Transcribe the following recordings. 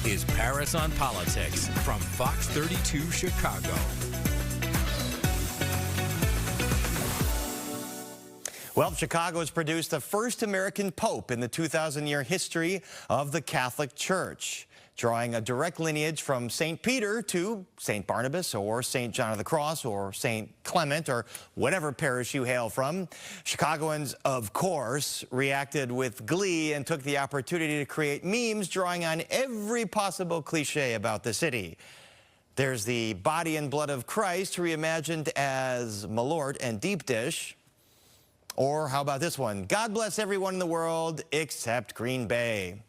is Paris on Politics from Fox 32 Chicago. Well, Chicago has produced the first American pope in the 2,000-year history of the Catholic Church, drawing a direct lineage from St. Peter to St. Barnabas or St. John of the Cross or St. Clement or whatever parish you hail from. Chicagoans, of course, reacted with glee and took the opportunity to create memes drawing on every possible cliche about the city. There's the body and blood of Christ reimagined as Malort and deep dish. Or how about this one? God bless everyone in the world except Green Bay.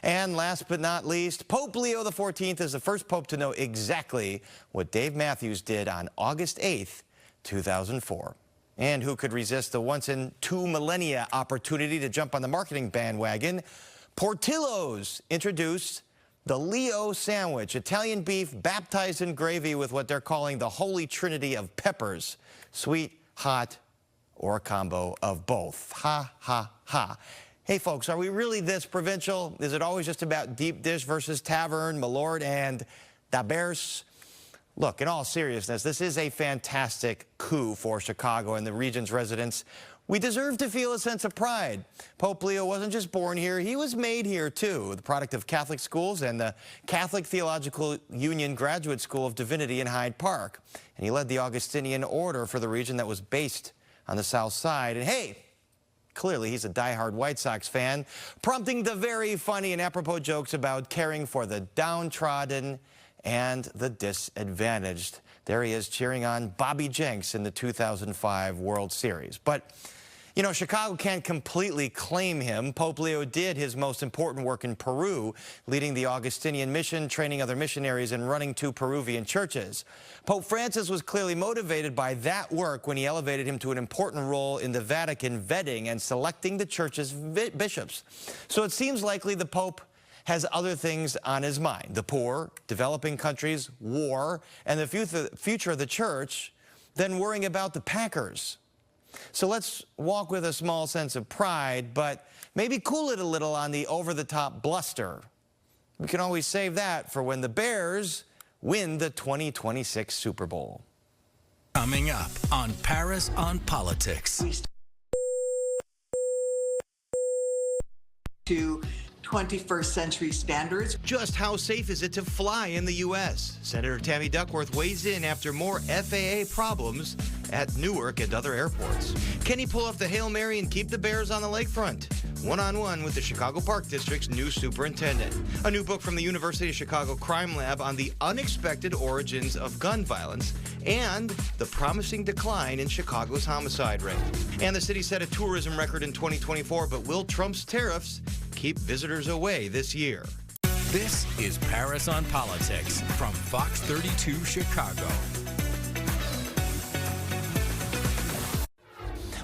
And last but not least, Pope Leo XIV is the first pope to know exactly what Dave Matthews did on August 8th, 2004. And who could resist the once-in-2 millennia opportunity to jump on the marketing bandwagon? Portillo's introduced the Leo sandwich, Italian beef baptized in gravy with what they're calling the holy trinity of peppers, sweet, hot, or a combo of both. Ha, ha, ha. Hey, folks, are we really this provincial? Is it always just about deep dish versus tavern, Malort, and the Bears? Look, in all seriousness, this is a fantastic coup for Chicago and the region's residents. We deserve to feel a sense of pride. Pope Leo wasn't just born here, he was made here, too, the product of Catholic schools and the Catholic Theological Union Graduate School of Divinity in Hyde Park. And he led the Augustinian order for the region that was based on the South Side. And hey, clearly he's a diehard White Sox fan, prompting the very funny and apropos jokes about caring for the downtrodden and the disadvantaged. There he is cheering on Bobby Jenks in the 2005 World Series. But, you know, Chicago can't completely claim him. Pope Leo did his most important work in Peru, leading the Augustinian mission, training other missionaries, and running 2 Peruvian churches. Pope Francis was clearly motivated by that work when he elevated him to an important role in the Vatican vetting and selecting the church's bishops. So it seems likely the Pope has other things on his mind: the poor, developing countries, war, and the future of the church, than worrying about the Packers. So let's walk with a small sense of pride, but maybe cool it a little on the over-the-top bluster. We can always save that for when the Bears win the 2026 Super Bowl. Coming up on Paris on Politics. To 21st century standards. Just how safe is it to fly in the U.S.? Senator Tammy Duckworth weighs in after more FAA problems at Newark and other airports. Can he pull off the Hail Mary and keep the Bears on the lakefront? One-on-one with the Chicago Park District's new superintendent. A new book from the University of Chicago Crime Lab on the unexpected origins of gun violence and the promising decline in Chicago's homicide rate. And the city set a tourism record in 2024, but will Trump's tariffs keep visitors away this year? This is Paris on Politics from Fox 32 Chicago.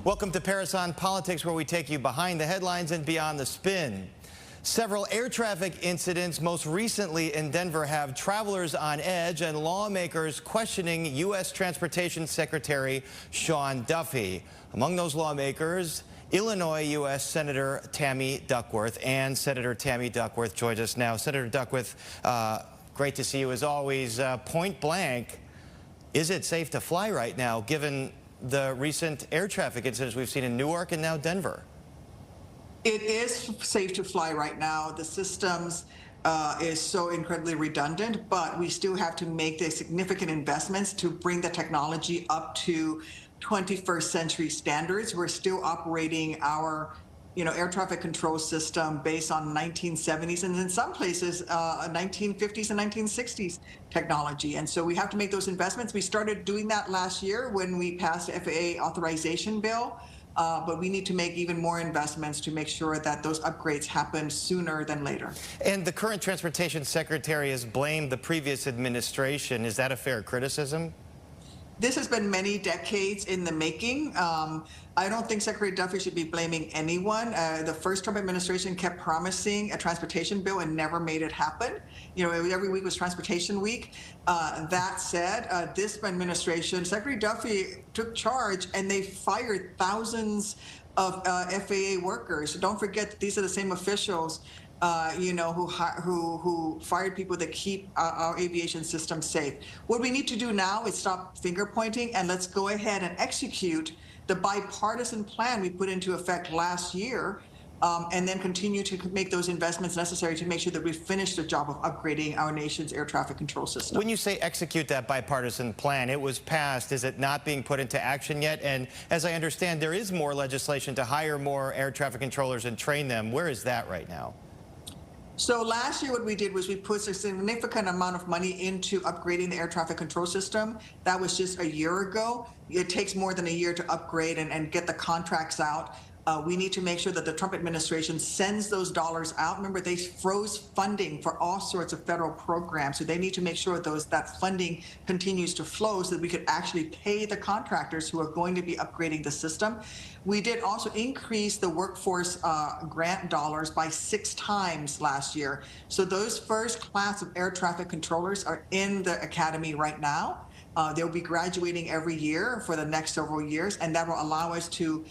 Welcome to Paris on Politics, where we take you behind the headlines and beyond the spin. Several air traffic incidents, most recently in Denver, have travelers on edge and lawmakers questioning U.S. Transportation Secretary Sean Duffy. Among those lawmakers, Illinois U.S. Senator Tammy Duckworth. And Senator Tammy Duckworth joins us now. Senator Duckworth, great to see you as always. Point blank, is it safe to fly right now, given the recent air traffic incidents we've seen in Newark and now Denver? It is safe to fly right now. The systems is so incredibly redundant, but we still have to make the significant investments to bring the technology up to 21st century standards. We're still operating our air traffic control system based on 1970s and in some places 1950s and 1960s technology. And so we have to make those investments. We started doing that last year when we passed the FAA authorization bill, but we need to make even more investments to make sure that those upgrades happen sooner than later. And the current Transportation Secretary has blamed the previous administration. Is that a fair criticism? This has been many decades in the making. I don't think Secretary Duffy should be blaming anyone. The first Trump administration kept promising a transportation bill and never made it happen. Every week was Transportation Week. That said, this administration, Secretary Duffy took charge and they fired thousands of FAA workers. Don't forget that these are the same officials who fired people that keep our aviation system safe. What we need to do now is stop finger pointing and let's go ahead and execute the bipartisan plan we put into effect last year, and then continue to make those investments necessary to make sure that we finish the job of upgrading our nation's air traffic control system. When you say execute that bipartisan plan, it was passed. Is it not being put into action yet? And as I understand, there is more legislation to hire more air traffic controllers and train them. Where is that right now? So last year what we did was we put a significant amount of money into upgrading the air traffic control system. That was just a year ago. It takes more than a year to upgrade and get the contracts out. We need to make sure that the Trump administration sends those dollars out. Remember, they froze funding for all sorts of federal programs, so they need to make sure that funding continues to flow so that we could actually pay the contractors who are going to be upgrading the system. We did also increase the workforce grant dollars by 6 times last year. So those first class of air traffic controllers are in the academy right now. They'll be graduating every year for the next several years, and that will allow us to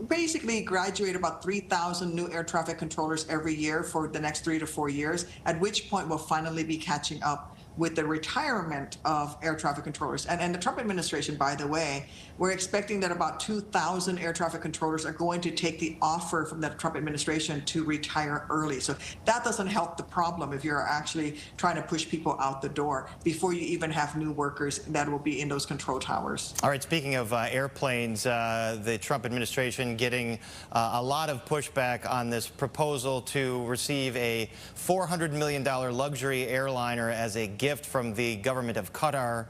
basically graduate about 3,000 new air traffic controllers every year for the next 3 to 4 years, at which point we'll finally be catching up with the retirement of air traffic controllers. And the Trump administration, by the way, we're expecting that about 2,000 air traffic controllers are going to take the offer from the Trump administration to retire early. So that doesn't help the problem if you're actually trying to push people out the door before you even have new workers that will be in those control towers. All right, speaking of airplanes, the Trump administration getting a lot of pushback on this proposal to receive a $400 million luxury airliner as a gift from the government of Qatar,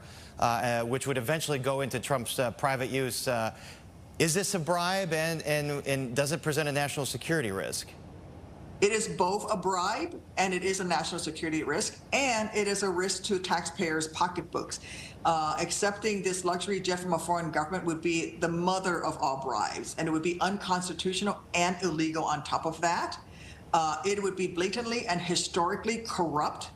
which would eventually go into Trump's private use. Is this a bribe, and does it present a national security risk? It is both a bribe and it is a national security risk, and it is a risk to taxpayers' pocketbooks. Accepting this luxury jet from a foreign government would be the mother of all bribes, and it would be unconstitutional and illegal on top of that. It would be blatantly and historically corrupt.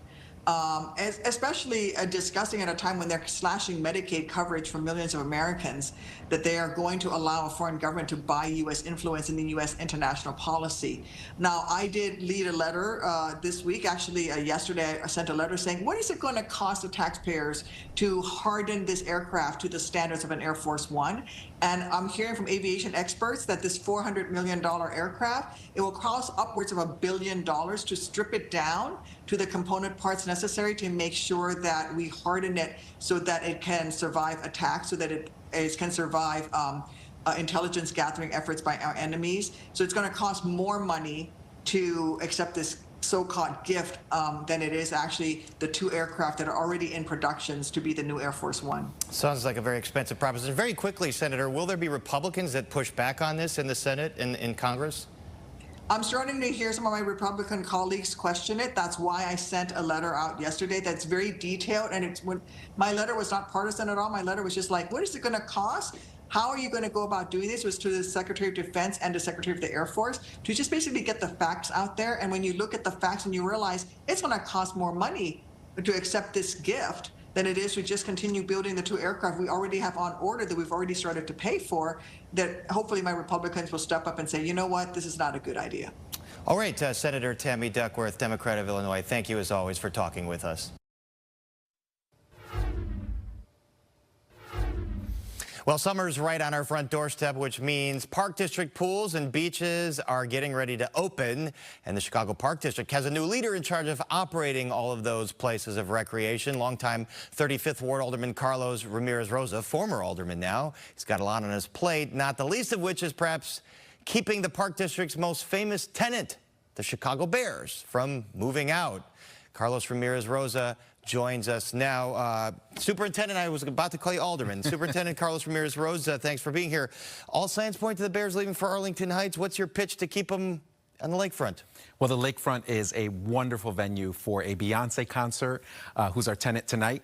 Especially discussing at a time when they're slashing Medicaid coverage for millions of Americans, that they are going to allow a foreign government to buy U.S. influence in the U.S. international policy. Now, I did lead a letter this week. Actually, yesterday I sent a letter saying, what is it going to cost the taxpayers to harden this aircraft to the standards of an Air Force One? And I'm hearing from aviation experts that this $400 million aircraft, it will cost upwards of $1 billion to strip it down to the component parts necessary to make sure that we harden it so that it can survive attacks, so that it can survive intelligence gathering efforts by our enemies. So it's going to cost more money to accept this so-called gift than it is actually the 2 aircraft that are already in productions to be the new Air Force One. Sounds like a very expensive proposition. Very quickly, Senator, will there be Republicans that push back on this in the Senate and in Congress? I'm starting to hear some of my Republican colleagues question it. That's why I sent a letter out yesterday that's very detailed, and my letter was not partisan at all. My letter was just like, what is it going to cost? How are you going to go about doing this? It was to the Secretary of Defense and the Secretary of the Air Force to just basically get the facts out there. And when you look at the facts and you realize it's going to cost more money to accept this gift than it is to just continue building the 2 aircraft we already have on order that we've already started to pay for, that hopefully my Republicans will step up and say, you know what, this is not a good idea. All right, Senator Tammy Duckworth, Democrat of Illinois, thank you as always for talking with us. Well, summer's right on our front doorstep, which means Park District pools and beaches are getting ready to open. And the Chicago Park District has a new leader in charge of operating all of those places of recreation. Longtime 35th Ward Alderman Carlos Ramirez-Rosa, former alderman now. He's got a lot on his plate, not the least of which is perhaps keeping the Park District's most famous tenant, the Chicago Bears, from moving out. Carlos Ramirez-Rosa joins us now. Superintendent, I was about to call you Alderman. Superintendent Carlos Ramirez-Rosa, thanks for being here. All signs point to the Bears leaving for Arlington Heights. What's your pitch to keep them on the lakefront? Well, the lakefront is a wonderful venue for a Beyonce concert, who's our tenant tonight,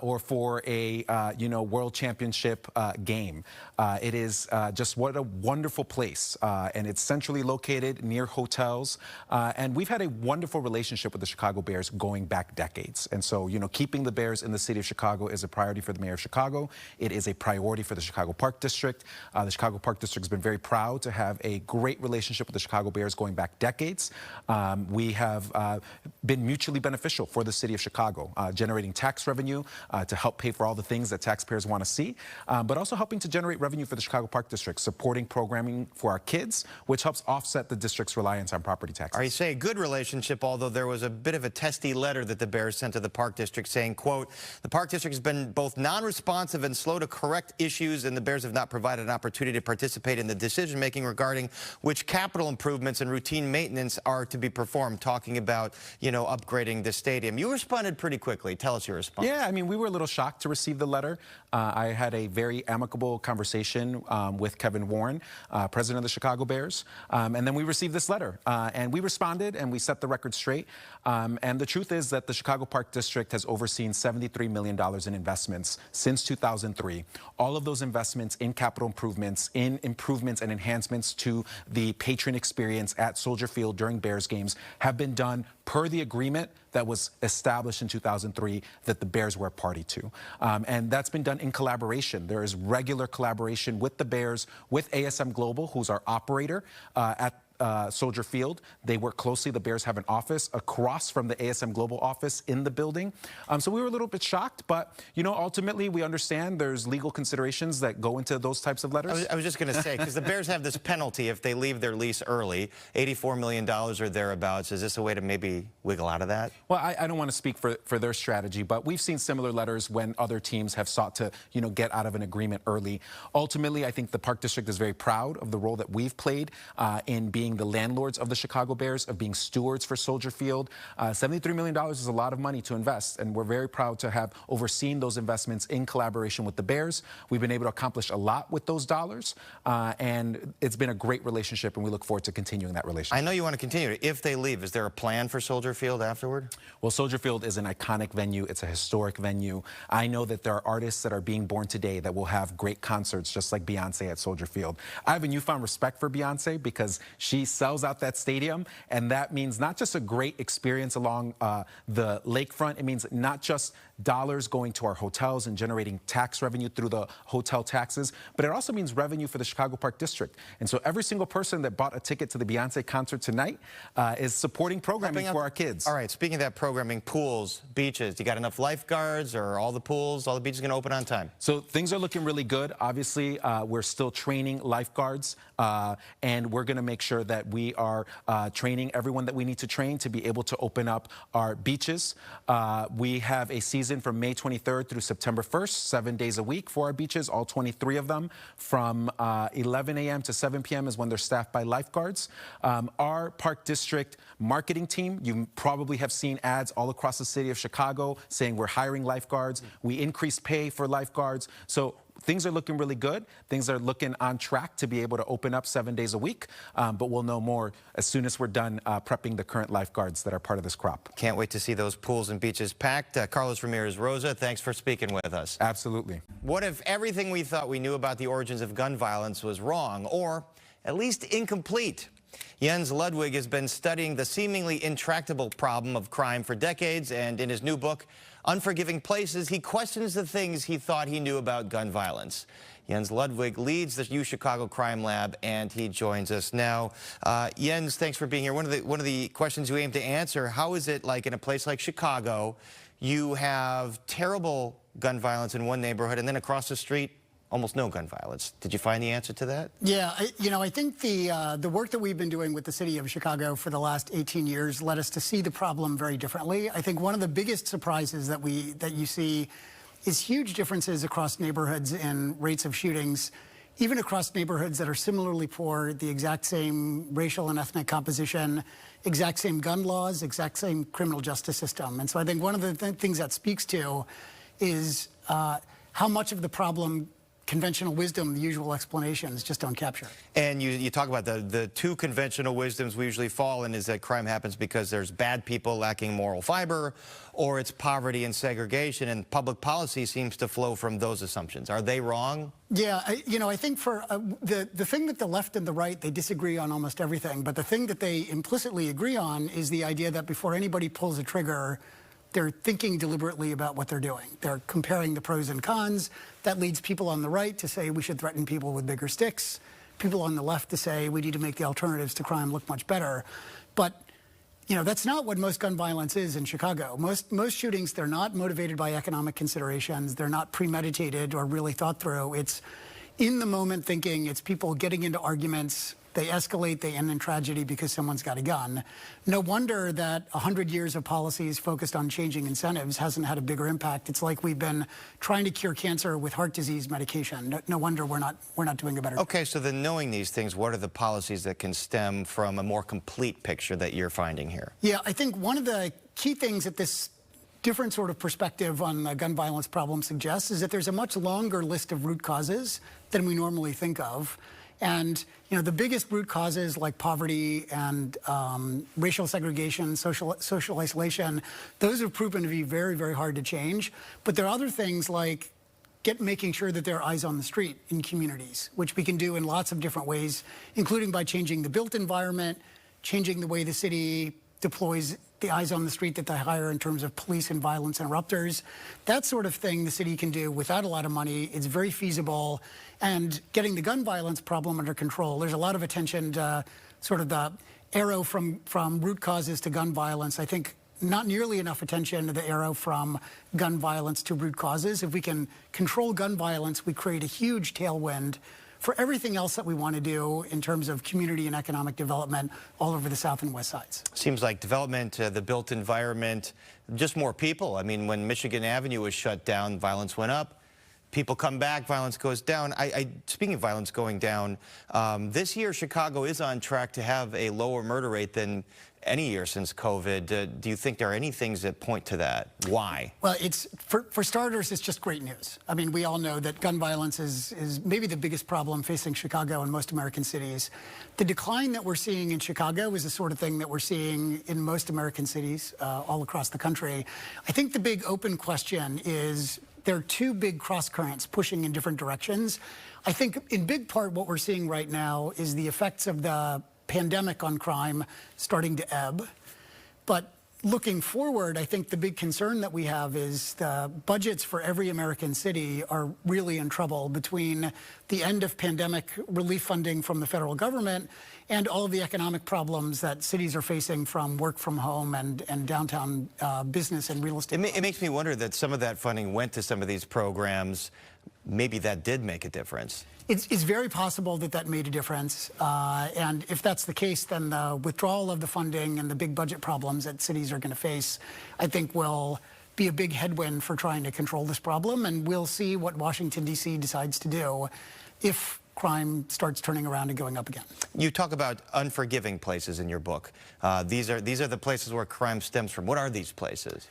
or for a World Championship game. It is just what a wonderful place, and it's centrally located near hotels. And we've had a wonderful relationship with the Chicago Bears going back decades. And so, keeping the Bears in the city of Chicago is a priority for the mayor of Chicago. It is a priority for the Chicago Park District. The Chicago Park District has been very proud to have a great relationship with the Chicago Bears going going back decades. We have been mutually beneficial for the city of Chicago, generating tax revenue to help pay for all the things that taxpayers want to see, but also helping to generate revenue for the Chicago Park District, supporting programming for our kids, which helps offset the district's reliance on property taxes. You say a good relationship, although there was a bit of a testy letter that the Bears sent to the Park District saying, quote, the Park District has been both non-responsive and slow to correct issues, and the Bears have not provided an opportunity to participate in the decision-making regarding which capital improvements and routine maintenance are to be performed, talking about, you know, upgrading the stadium. You responded pretty quickly. Tell us your response. Yeah, I mean, we were a little shocked to receive the letter. I had a very amicable conversation with Kevin Warren, president of the Chicago Bears, and then we received this letter. And we responded and we set the record straight. And the truth is that the Chicago Park District has overseen $73 million in investments since 2003. All of those investments in capital improvements, in improvements and enhancements to the patron experience at Soldier Field during Bears games have been done per the agreement that was established in 2003 that the Bears were a party to. And that's been done in collaboration. There is regular collaboration with the Bears, with ASM Global, who's our operator at Soldier Field. They work closely. The Bears have an office across from the ASM Global office in the building. So we were a little bit shocked, but, you know, ultimately we understand there's legal considerations that go into those types of letters. I was just going to say, because the Bears have this penalty if they leave their lease early, $84 million or thereabouts. Is this a way to maybe wiggle out of that? Well, I don't want to speak for their strategy, but we've seen similar letters when other teams have sought to, you know, get out of an agreement early. Ultimately, I think the Park District is very proud of the role that we've played in being the landlords of the Chicago Bears, of being stewards for Soldier Field. $73 million is a lot of money to invest, and we're very proud to have overseen those investments in collaboration with the Bears. We've been able to accomplish a lot with those dollars, and it's been a great relationship, and we look forward to continuing that relationship. I know you want to continue. If they leave, is there a plan for Soldier Field afterward? Well, Soldier Field is an iconic venue. It's a historic venue. I know that there are artists that are being born today that will have great concerts just like Beyonce at Soldier Field. I have a newfound respect for Beyonce because she sells out that stadium, and that means not just a great experience along the lakefront. It means not just dollars going to our hotels and generating tax revenue through the hotel taxes, but it also means revenue for the Chicago Park District. And so every single person that bought a ticket to the Beyonce concert tonight is supporting programming for our kids. All right, speaking of that programming, pools, beaches, you got enough lifeguards, or all the pools, all the beaches going to open on time? So things are looking really good. Obviously, we're still training lifeguards, and we're going to make sure that we are training everyone that we need to train to be able to open up our beaches. We have a season from May 23rd through September 1st, 7 days a week for our beaches, all 23 of them. From 11 a.m. to 7 p.m. is when they're staffed by lifeguards. Our Park District marketing team, you probably have seen ads all across the city of Chicago saying we're hiring lifeguards. We increased pay for lifeguards. So things are looking really good. Things are looking on track to be able to open up 7 days a week, but we'll know more as soon as we're done prepping the current lifeguards that are part of this crop. Can't wait to see those pools and beaches packed. Carlos Ramirez-Rosa, thanks for speaking with us. Absolutely. What if everything we thought we knew about the origins of gun violence was wrong, or at least incomplete? Jens Ludwig has been studying the seemingly intractable problem of crime for decades, and in his new book, Unforgiving Places, he questions the things he thought he knew about gun violence. Jens Ludwig leads the U Chicago Crime Lab, and he joins us now. Jens, thanks for being here. One of the questions you aim to answer, how is it like in a place like Chicago, you have terrible gun violence in one neighborhood, and then across the street, almost no gun violence? Did you find the answer to that? Yeah, I think the work that we've been doing with the city of Chicago for the last 18 years led us to see the problem very differently. I think one of the biggest surprises that you see is huge differences across neighborhoods in rates of shootings, even across neighborhoods that are similarly poor, the exact same racial and ethnic composition, exact same gun laws, exact same criminal justice system. And so I think one of the things that speaks to is how much of the problem conventional wisdom, the usual explanations, just don't capture. And you talk about the two conventional wisdoms we usually fall in is that crime happens because there's bad people lacking moral fiber, or it's poverty and segregation, and public policy seems to flow from those assumptions. Are they wrong? Yeah, I think for the thing that the left and the right, they disagree on almost everything, but the thing that they implicitly agree on is the idea that before anybody pulls a trigger, they're thinking deliberately about what they're doing. They're comparing the pros and cons. That leads people on the right to say we should threaten people with bigger sticks. people on the left to say we need to make the alternatives to crime look much better. But that's not what most gun violence is in Chicago. Most shootings, they're not motivated by economic considerations. They're not premeditated or really thought through. It's in the moment thinking. It's people getting into arguments. They escalate, they end in tragedy because someone's got a gun. No wonder that 100 years of policies focused on changing incentives hasn't had a bigger impact. It's like we've been trying to cure cancer with heart disease medication. No wonder we're not doing a better job. Okay, so then knowing these things, what are the policies that can stem from a more complete picture that you're finding here? Yeah, I think one of the key things that this different sort of perspective on the gun violence problem suggests is that there's a much longer list of root causes than we normally think of. And the biggest root causes like poverty and racial segregation, social isolation, those have proven to be very, very hard to change. But there are other things like making sure that there are eyes on the street in communities, which we can do in lots of different ways, including by changing the built environment, changing the way the city deploys the eyes on the street that they hire in terms of police and violence interrupters. That sort of thing the city can do without a lot of money. It's very feasible. And getting the gun violence problem under control, there's a lot of attention to sort of the arrow from root causes to gun violence. I think not nearly enough attention to the arrow from gun violence to root causes. If we can control gun violence, we create a huge tailwind for everything else that we want to do in terms of community and economic development all over the South and West Sides. Seems like development, the built environment, just more people. I mean, when Michigan Avenue was shut down, violence went up. People come back, violence goes down. Speaking of violence going down, this year Chicago is on track to have a lower murder rate than any year since COVID. Do you think there are any things that point to that? Why? Well, for starters, it's just great news. I mean, we all know that gun violence is maybe the biggest problem facing Chicago and most American cities. The decline that we're seeing in Chicago is the sort of thing that we're seeing in most American cities all across the country. I think the big open question is there are two big cross currents pushing in different directions. I think in big part what we're seeing right now is the effects of the pandemic on crime starting to ebb. But looking forward, I think the big concern that we have is the budgets for every American city are really in trouble between the end of pandemic relief funding from the federal government and all of the economic problems that cities are facing from work from home and downtown business and real estate. It makes me wonder that some of that funding went to some of these programs. Maybe that did make a difference. It's very possible that that made a difference. And if that's the case, then the withdrawal of the funding and the big budget problems that cities are going to face, I think will be a big headwind for trying to control this problem. And we'll see what Washington, D.C. decides to do if crime starts turning around and going up again. You talk about unforgiving places in your book. These are the places where crime stems from. What are these places?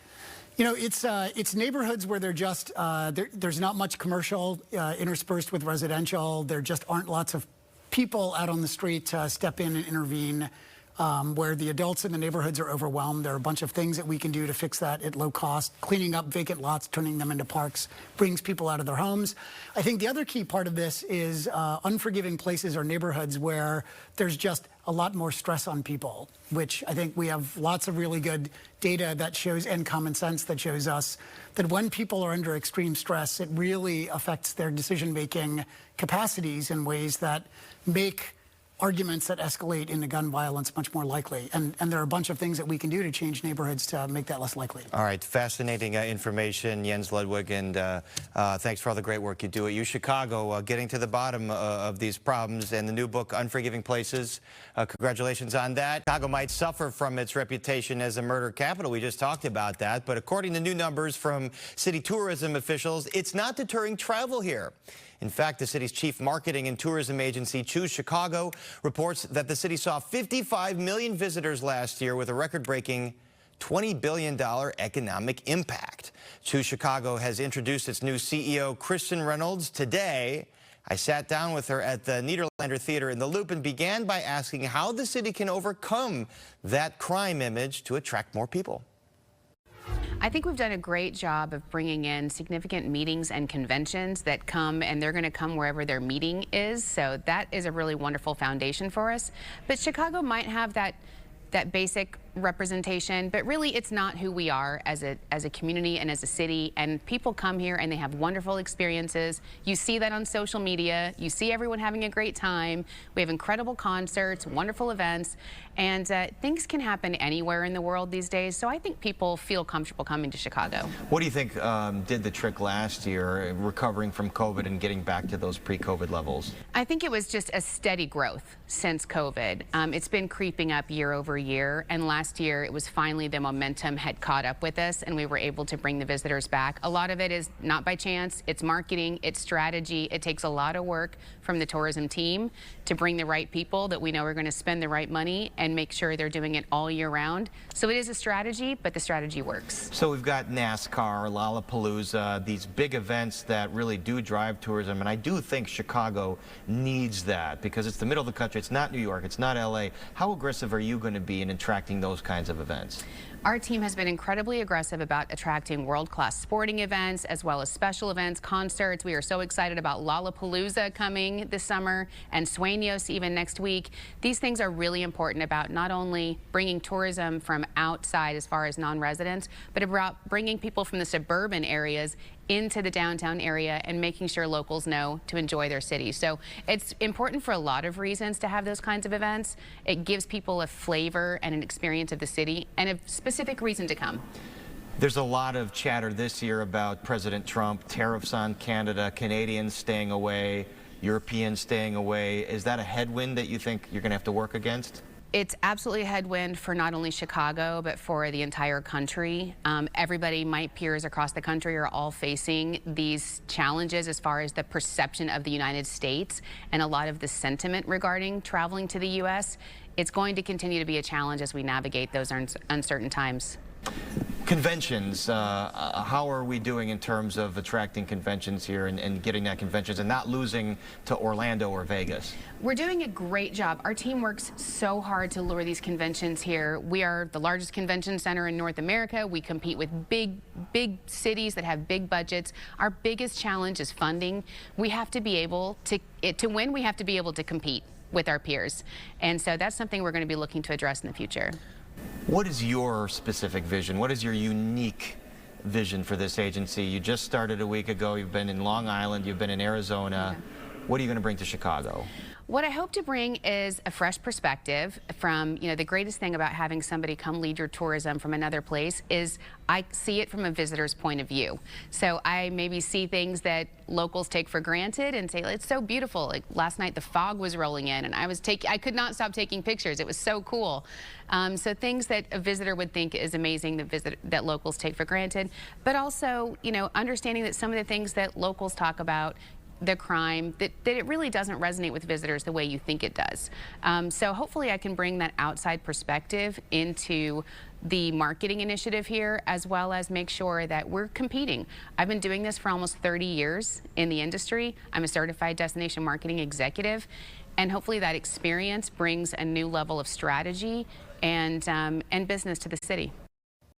You know, it's neighborhoods where there's not much commercial interspersed with residential. There just aren't lots of people out on the street to step in and intervene. Where the adults in the neighborhoods are overwhelmed. There are a bunch of things that we can do to fix that at low cost. Cleaning up vacant lots, turning them into parks, brings people out of their homes. I think the other key part of this is unforgiving places or neighborhoods where there's just a lot more stress on people, which I think we have lots of really good data that shows, and common sense that shows us, that when people are under extreme stress, it really affects their decision-making capacities in ways that make arguments that escalate into gun violence much more likely. And there are a bunch of things that we can do to change neighborhoods to make that less likely. All right, fascinating information, Jens Ludwig, and thanks for all the great work you do at UChicago, getting to the bottom of these problems, and the new book, Unforgiving Places. Congratulations on that. Chicago might suffer from its reputation as a murder capital. We just talked about that, but according to new numbers from city tourism officials, it's not deterring travel here. In fact, the city's chief marketing and tourism agency, Choose Chicago, reports that the city saw 55 million visitors last year with a record-breaking $20 billion economic impact. Choose Chicago has introduced its new CEO, Kristen Reynolds. Today, I sat down with her at the Niederlander Theater in the Loop and began by asking how the city can overcome that crime image to attract more people. I think we've done a great job of bringing in significant meetings and conventions that come, and they're going to come wherever their meeting is. So that is a really wonderful foundation for us. But Chicago might have that basic representation, but really it's not who we are as a community and as a city. And people come here and they have wonderful experiences. You see that on social media. You see everyone having a great time. We have incredible concerts, wonderful events, and things can happen anywhere in the world these days. So I think people feel comfortable coming to Chicago. What do you think did the trick last year, recovering from COVID and getting back to those pre-COVID levels? I think it was just a steady growth since COVID. It's been creeping up year over year, and last year it was finally the momentum had caught up with us and we were able to bring the visitors back. A lot of it is not by chance. It's marketing, it's strategy. It takes a lot of work from the tourism team to bring the right people that we know are going to spend the right money and make sure they're doing it all year round. So it is a strategy, but the strategy works. So we've got NASCAR, Lollapalooza, these big events that really do drive tourism, and I do think Chicago needs that because it's the middle of the country. It's not New York, it's not LA. How aggressive are you going to be in attracting those kinds of events? Our team has been incredibly aggressive about attracting world-class sporting events as well as special events, concerts. We are so excited about Lollapalooza coming this summer and Sueños even next week. These things are really important about not only bringing tourism from outside as far as non-residents, but about bringing people from the suburban areas into the downtown area and making sure locals know to enjoy their city. So it's important for a lot of reasons to have those kinds of events. It gives people a flavor and an experience of the city and a specific reason to come. There's a lot of chatter this year about President Trump, tariffs on Canada, Canadians staying away, Europeans staying away. Is that a headwind that you think you're going to have to work against? It's absolutely a headwind for not only Chicago, but for the entire country. Everybody, my peers across the country, are all facing these challenges as far as the perception of the United States and a lot of the sentiment regarding traveling to the U.S. It's going to continue to be a challenge as we navigate those uncertain times. Conventions, how are we doing in terms of attracting conventions here and getting that conventions and not losing to Orlando or Vegas? We're doing a great job. Our team works so hard to lure these conventions here. We are the largest convention center in North America. We compete with big cities that have big budgets. Our biggest challenge is funding. We have to be able to win, we have to be able to compete with our peers. And so that's something we're going to be looking to address in the future. What is your specific vision? What is your unique vision for this agency? You just started a week ago. You've been in Long Island. You've been in Arizona. Yeah. What are you going to bring to Chicago? What I hope to bring is a fresh perspective from, the greatest thing about having somebody come lead your tourism from another place is I see it from a visitor's point of view. So I maybe see things that locals take for granted and say, it's so beautiful. Like last night the fog was rolling in and I could not stop taking pictures. It was so cool. So things that a visitor would think is amazing that locals take for granted, but also, understanding that some of the things that locals talk about, the crime, that it really doesn't resonate with visitors the way you think it does. So hopefully I can bring that outside perspective into the marketing initiative here, as well as make sure that we're competing. I've been doing this for almost 30 years in the industry. I'm a certified destination marketing executive, and hopefully that experience brings a new level of strategy and business to the city.